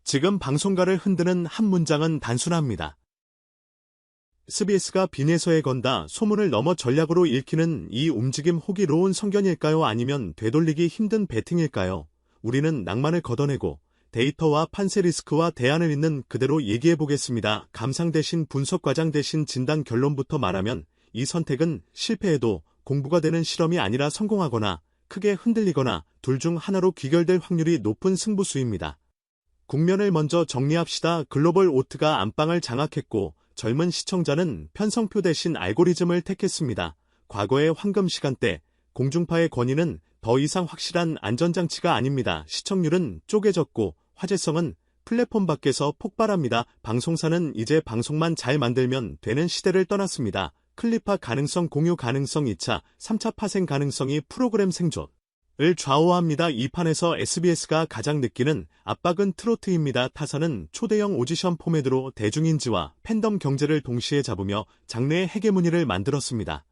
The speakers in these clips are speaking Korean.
지금 방송가를 흔드는 한 문장은 단순합니다. SBS가 빈에서에 건다 소문을 넘어 전략으로 읽히는 이 움직임 호기로운 성견일까요? 아니면 되돌리기 힘든 배팅일까요? 우리는 낭만을 걷어내고 데이터와 판세 리스크와 대안을 있는 그대로 얘기해보겠습니다. 감상 대신 분석 과장 대신 진단 결론부터 말하면 이 선택은 실패해도 공부가 되는 실험이 아니라 성공하거나 크게 흔들리거나 둘 중 하나로 귀결될 확률이 높은 승부수입니다. 국면을 먼저 정리합시다. 글로벌 오트가 안방을 장악했고 젊은 시청자는 편성표 대신 알고리즘을 택했습니다. 과거의 황금 시간대, 공중파의 권위는 더 이상 확실한 안전장치가 아닙니다. 시청률은 쪼개졌고 화제성은 플랫폼 밖에서 폭발합니다. 방송사는 이제 방송만 잘 만들면 되는 시대를 떠났습니다. 클립화 가능성, 공유 가능성, 2차, 3차 파생 가능성이 프로그램 생존을 좌우합니다. 이 판에서 SBS가 가장 느끼는 압박은 트로트입니다. 타사는 초대형 오디션 포맷으로 대중인지와 팬덤 경제를 동시에 잡으며 장르의 헤게모니를 만들었습니다.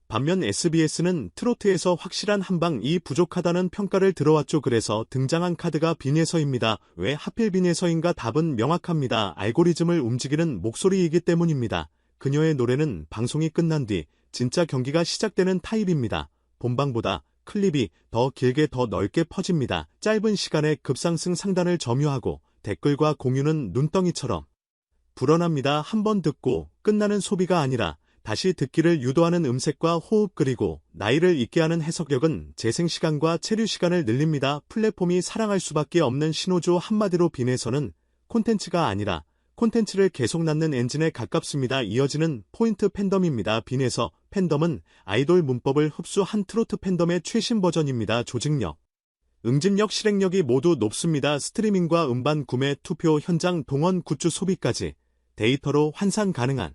반면 SBS는 트로트에서 확실한 한방이 부족하다는 평가를 들어왔죠. 그래서 등장한 카드가 빈에서입니다. 왜 하필 빈에서인가? 답은 명확합니다. 알고리즘을 움직이는 목소리이기 때문입니다. 그녀의 노래는 방송이 끝난 뒤 진짜 경기가 시작되는 타입입니다. 본방보다 클립이 더 길게 더 넓게 퍼집니다. 짧은 시간에 급상승 상단을 점유하고 댓글과 공유는 눈덩이처럼 불어납니다. 한 번 듣고 끝나는 소비가 아니라 다시 듣기를 유도하는 음색과 호흡 그리고 나이를 잊게 하는 해석력은 재생시간과 체류시간을 늘립니다. 플랫폼이 사랑할 수밖에 없는 신호죠. 한마디로 빈에서는 콘텐츠가 아니라 콘텐츠를 계속 낳는 엔진에 가깝습니다. 이어지는 포인트 팬덤입니다. 빈에서 팬덤은 아이돌 문법을 흡수한 트로트 팬덤의 최신 버전입니다. 조직력, 응집력, 실행력이 모두 높습니다. 스트리밍과 음반 구매, 투표, 현장 동원, 굿즈 소비까지 데이터로 환산 가능한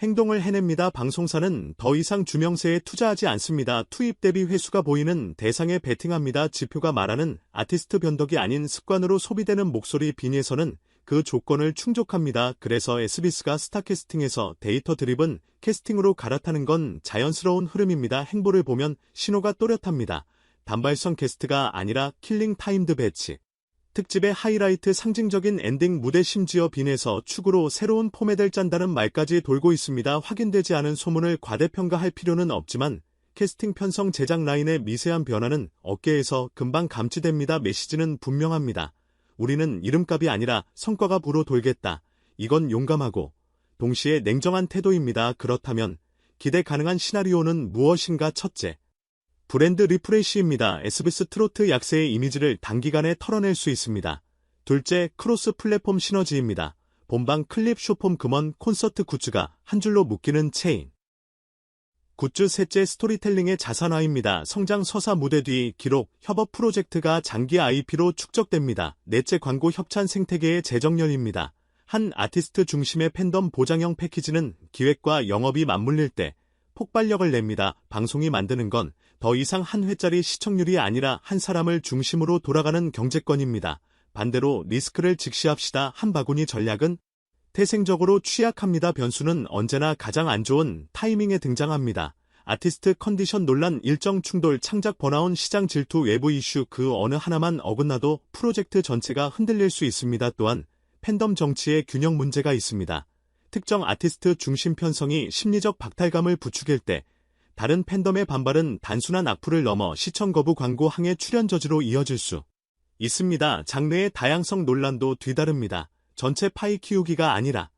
행동을 해냅니다. 방송사는 더 이상 주명세에 투자하지 않습니다. 투입 대비 회수가 보이는 대상에 베팅합니다. 지표가 말하는 아티스트 변덕이 아닌 습관으로 소비되는 목소리. 빈에서는 그 조건을 충족합니다. 그래서 SBS가 스타캐스팅에서 데이터 드리븐 캐스팅으로 갈아타는 건 자연스러운 흐름입니다. 행보를 보면 신호가 또렷합니다. 단발성 게스트가 아니라 킬링 타임드 배치. 특집의 하이라이트, 상징적인 엔딩 무대, 심지어 빈에서 축으로 새로운 포맷을 짠다는 말까지 돌고 있습니다. 확인되지 않은 소문을 과대평가할 필요는 없지만 캐스팅 편성 제작 라인의 미세한 변화는 어깨에서 금방 감지됩니다. 메시지는 분명합니다. 우리는 이름값이 아니라 성과가 불어 돌겠다. 이건 용감하고 동시에 냉정한 태도입니다. 그렇다면 기대 가능한 시나리오는 무엇인가? 첫째, 브랜드 리프레시입니다. SBS 트로트 약세의 이미지를 단기간에 털어낼 수 있습니다. 둘째, 크로스 플랫폼 시너지입니다. 본방 클립, 쇼폼, 금원, 콘서트 굿즈가 한 줄로 묶이는 체인 굿즈. 셋째, 스토리텔링의 자산화입니다. 성장, 서사, 무대 뒤 기록, 협업 프로젝트가 장기 IP로 축적됩니다. 넷째, 광고 협찬 생태계의 재정렬입니다. 한 아티스트 중심의 팬덤 보장형 패키지는 기획과 영업이 맞물릴 때 폭발력을 냅니다. 방송이 만드는 건 더 이상 한 회짜리 시청률이 아니라 한 사람을 중심으로 돌아가는 경제권입니다. 반대로 리스크를 직시합시다. 한 바구니 전략은 태생적으로 취약합니다. 변수는 언제나 가장 안 좋은 타이밍에 등장합니다. 아티스트 컨디션 논란, 일정 충돌, 창작 번아웃, 시장 질투, 외부 이슈, 그 어느 하나만 어긋나도 프로젝트 전체가 흔들릴 수 있습니다. 또한 팬덤 정치의 균형 문제가 있습니다. 특정 아티스트 중심 편성이 심리적 박탈감을 부추길 때 다른 팬덤의 반발은 단순한 악플을 넘어 시청 거부, 광고 항해, 출연 저지로 이어질 수 있습니다. 장르의 다양성 논란도 뒤다릅니다. 전체 파이 키우기가 아니라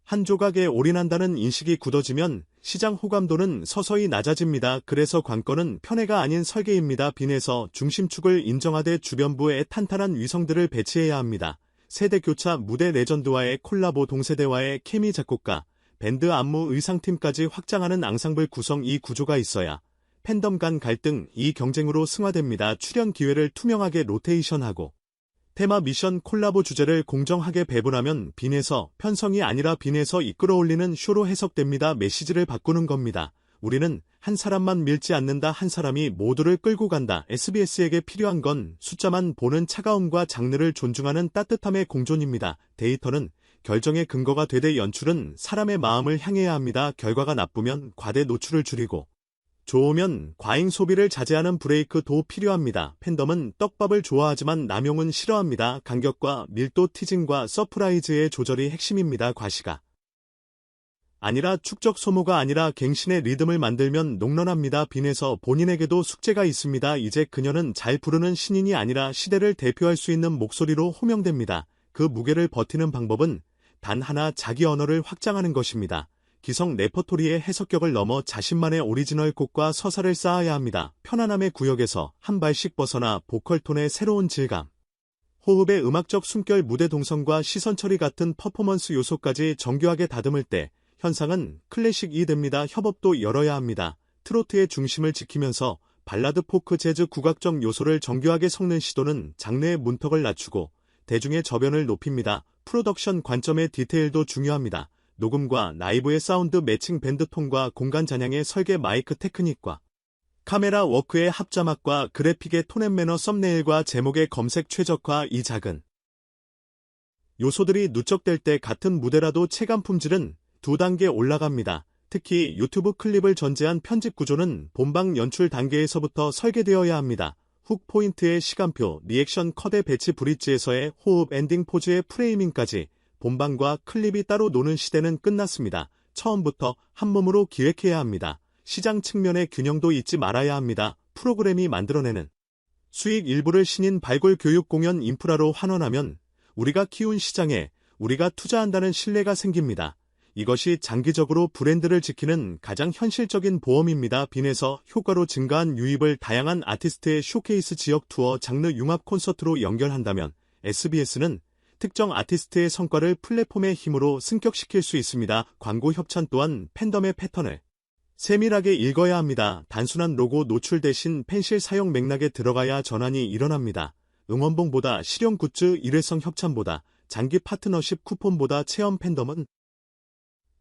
한 조각에 올인한다는 인식이 굳어지면 시장 호감도는 서서히 낮아집니다. 그래서 관건은 편애가 아닌 설계입니다. 빈에서 중심축을 인정하되 주변부에 탄탄한 위성들을 배치해야 합니다. 세대 교차, 무대 레전드와의 콜라보, 동세대와의 케미, 작곡가, 밴드, 안무, 의상팀까지 확장하는 앙상블 구성. 이 구조가 있어야 팬덤 간 갈등, 이 경쟁으로 승화됩니다. 출연 기회를 투명하게 로테이션하고 테마, 미션, 콜라보 주제를 공정하게 배분하면 빈에서 편성이 아니라 빈에서 이끌어올리는 쇼로 해석됩니다. 메시지를 바꾸는 겁니다. 우리는 한 사람만 밀지 않는다. 한 사람이 모두를 끌고 간다. SBS에게 필요한 건 숫자만 보는 차가움과 장르를 존중하는 따뜻함의 공존입니다. 데이터는 결정의 근거가 되되 연출은 사람의 마음을 향해야 합니다. 결과가 나쁘면 과대 노출을 줄이고 좋으면 과잉 소비를 자제하는 브레이크도 필요합니다. 팬덤은 떡밥을 좋아하지만 남용은 싫어합니다. 간격과 밀도 티징과 서프라이즈의 조절이 핵심입니다. 과시가 아니라 축적 소모가 아니라 갱신의 리듬을 만들면 녹런합니다. 빈에서 본인에게도 숙제가 있습니다. 이제 그녀는 잘 부르는 신인이 아니라 시대를 대표할 수 있는 목소리로 호명됩니다. 그 무게를 버티는 방법은 단 하나, 자기 언어를 확장하는 것입니다. 기성 레퍼토리의 해석격을 넘어 자신만의 오리지널 곡과 서사를 쌓아야 합니다. 편안함의 구역에서 한 발씩 벗어나 보컬 톤의 새로운 질감, 호흡의 음악적 숨결, 무대 동선과 시선 처리 같은 퍼포먼스 요소까지 정교하게 다듬을 때 현상은 클래식이 됩니다. 협업도 열어야 합니다. 트로트의 중심을 지키면서 발라드, 포크, 재즈, 국악적 요소를 정교하게 섞는 시도는 장르의 문턱을 낮추고 대중의 저변을 높입니다. 프로덕션 관점의 디테일도 중요합니다. 녹음과 라이브의 사운드 매칭, 밴드 톤과 공간 잔향의 설계, 마이크 테크닉과 카메라 워크의 합자막과 그래픽의 톤 앤 매너, 썸네일과 제목의 검색 최적화, 이 작은 요소들이 누적될 때 같은 무대라도 체감 품질은 2단계 올라갑니다. 특히 유튜브 클립을 전제한 편집 구조는 본방 연출 단계에서부터 설계되어야 합니다. 훅 포인트의 시간표, 리액션 컷의 배치, 브릿지에서의 호흡, 엔딩 포즈의 프레이밍까지 본방과 클립이 따로 노는 시대는 끝났습니다. 처음부터 한 몸으로 기획해야 합니다. 시장 측면의 균형도 잊지 말아야 합니다. 프로그램이 만들어내는 수익 일부를 신인 발굴, 교육, 공연, 인프라로 환원하면 우리가 키운 시장에 우리가 투자한다는 신뢰가 생깁니다. 이것이 장기적으로 브랜드를 지키는 가장 현실적인 보험입니다. 빈에서 효과로 증가한 유입을 다양한 아티스트의 쇼케이스, 지역 투어, 장르 융합 콘서트로 연결한다면 SBS는 특정 아티스트의 성과를 플랫폼의 힘으로 승격시킬 수 있습니다. 광고 협찬 또한 팬덤의 패턴을 세밀하게 읽어야 합니다. 단순한 로고 노출 대신 펜실 사용 맥락에 들어가야 전환이 일어납니다. 응원봉보다 실용 굿즈, 일회성 협찬보다 장기 파트너십 쿠폰보다 체험, 팬덤은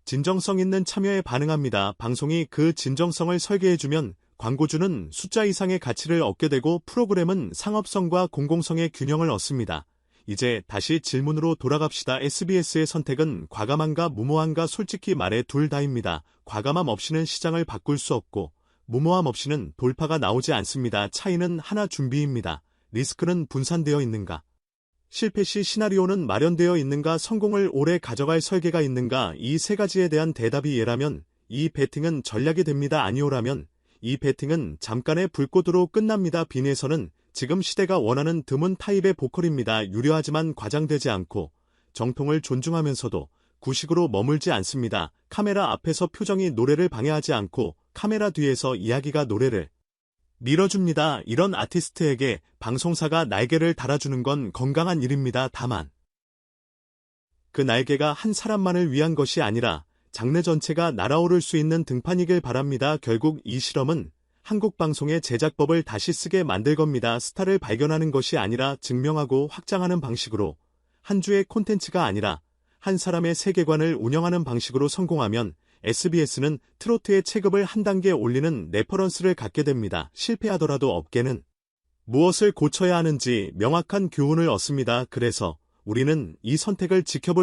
진정성 있는 참여에 반응합니다. 방송이 그 진정성을 설계해주면 광고주는 숫자 이상의 가치를 얻게 되고 프로그램은 상업성과 공공성의 균형을 얻습니다. 이제 다시 질문으로 돌아갑시다. SBS의 선택은 과감한가 무모한가? 솔직히 말해 둘 다입니다. 과감함 없이는 시장을 바꿀 수 없고 무모함 없이는 돌파가 나오지 않습니다. 차이는 하나, 준비입니다. 리스크는 분산되어 있는가? 실패 시 시나리오는 마련되어 있는가? 성공을 오래 가져갈 설계가 있는가? 이 세 가지에 대한 대답이 예라면 이 배팅은 전략이 됩니다. 아니오라면 이 배팅은 잠깐의 불꽃으로 끝납니다. 빈에서는 지금 시대가 원하는 드문 타입의 보컬입니다. 유려하지만 과장되지 않고 정통을 존중하면서도 구식으로 머물지 않습니다. 카메라 앞에서 표정이 노래를 방해하지 않고 카메라 뒤에서 이야기가 노래를 밀어줍니다. 이런 아티스트에게 방송사가 날개를 달아주는 건 건강한 일입니다. 다만 그 날개가 한 사람만을 위한 것이 아니라 장르 전체가 날아오를 수 있는 등판이길 바랍니다. 결국 이 실험은 한국 방송의 제작법을 다시 쓰게 만들 겁니다. 스타를 발견하는 것이 아니라 증명하고 확장하는 방식으로, 한 주의 콘텐츠가 아니라 한 사람의 세계관을 운영하는 방식으로 성공하면 SBS는 트로트의 체급을 한 단계 올리는 레퍼런스를 갖게 됩니다. 실패하더라도 업계는 무엇을 고쳐야 하는지 명확한 교훈을 얻습니다. 그래서 우리는 이 선택을 지켜볼